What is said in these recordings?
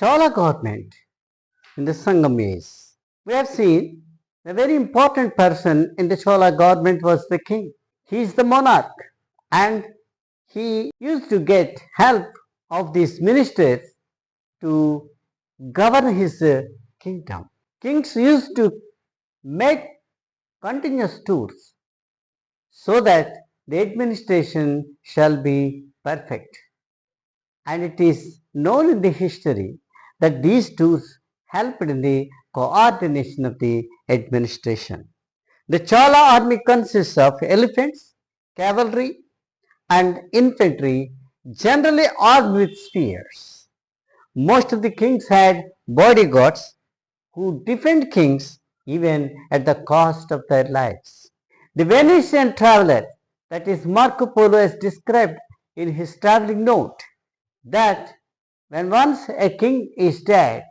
Chola government in the Sangam age. We have seen a very important person in the Chola government was the king. He is the monarch and he used to get help of these ministers to govern his kingdom. Kings used to make continuous tours so that the administration shall be perfect. And it is known in the history that these tours helped in the coordination of the administration. The Chola army consists of elephants, cavalry, and infantry, generally armed with spears. Most of the kings had bodyguards who defend kings even at the cost of their lives. The Venician traveler, that is Marcopolo, has described in his travelling note that when once a king is dead,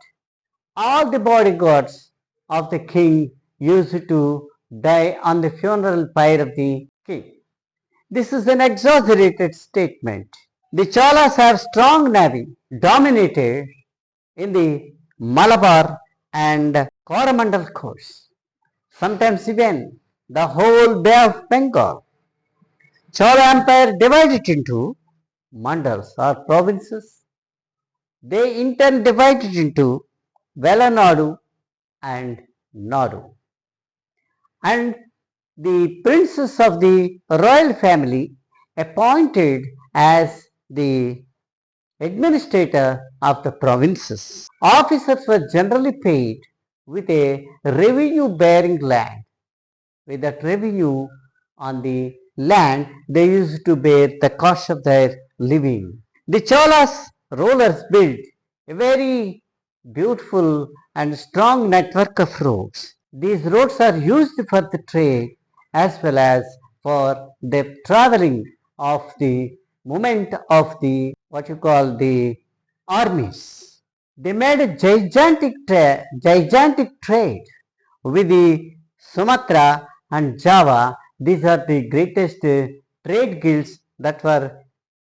all the bodyguards of the king used to die on the funeral pyre of the king. This is an exaggerated statement. The Cholas have strong navy dominated in the Malabar and Coramandal coast, sometimes even the whole Bay of Bengal. Chola Empire divided into Mandals or provinces. They in turn divided into Velanadu and Nadu. And the princes of the royal family appointed as the administrator of the provinces. Officers were generally paid with a revenue bearing land. With that revenue on the land, they used to bear the cost of their living. The Cholas rulers built a very beautiful and strong network of roads. These roads are used for the trade as well as for the traveling of the movement of the what you call the armies. They made a gigantic trade with the Sumatra and Java. These are the greatest trade guilds that were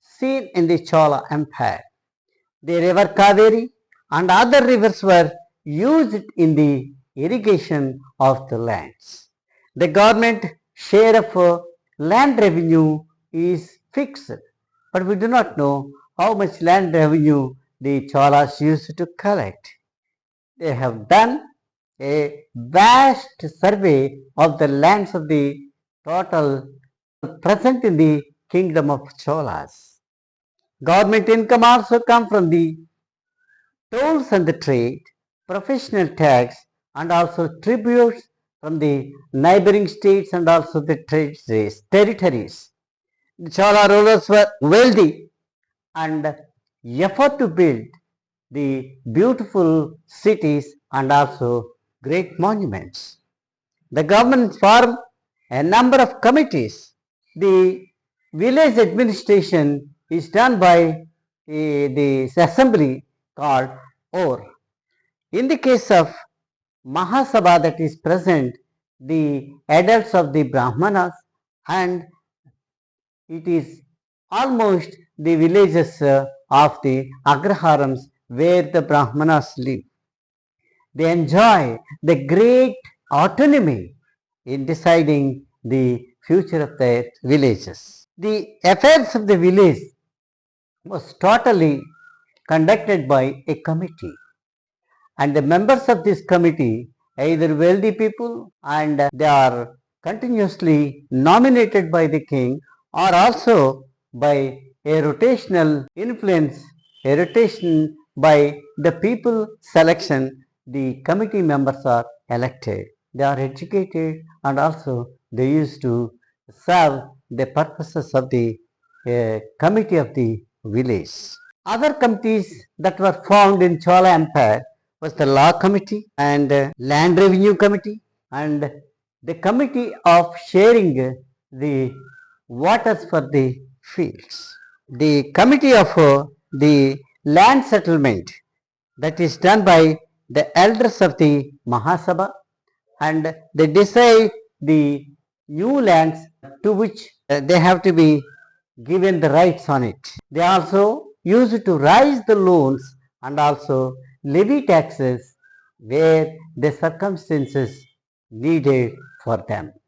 seen in the Chola Empire. The river Kaveri and other rivers were used in the irrigation of the lands. The government share of land revenue is fixed, but we do not know how much land revenue the Cholas used to collect. They have done a vast survey of the lands of the total present in the kingdom of Cholas. Government income also come from the tolls and the trade, professional tax, and also tributes from the neighbouring states and also the territories. The Chola rulers were wealthy and effort to build the beautiful cities and also great monuments. The government formed a number of committees. The village administration is done by the assembly called Or. In the case of Mahasabha, that is present the adults of the Brahmanas, and it is almost the villages of the Agraharams where the Brahmanas live. They enjoy the great autonomy in deciding the future of their villages. The affairs of the village was totally conducted by a committee, and the members of this committee either wealthy people and they are continuously nominated by the king or also by a rotational influence, a rotation by the people selection. The committee members are elected. They are educated and also they used to serve the purposes of the committee of the village. Other committees that were formed in Chola Empire was the law committee and land revenue committee and the committee of sharing the waters for the fields. The committee of the land settlement, that is done by the elders of the Mahasabha, and they decide the new lands to which they have to be given the rights on it. They also used to raise the loans and also levy taxes where the circumstances needed for them.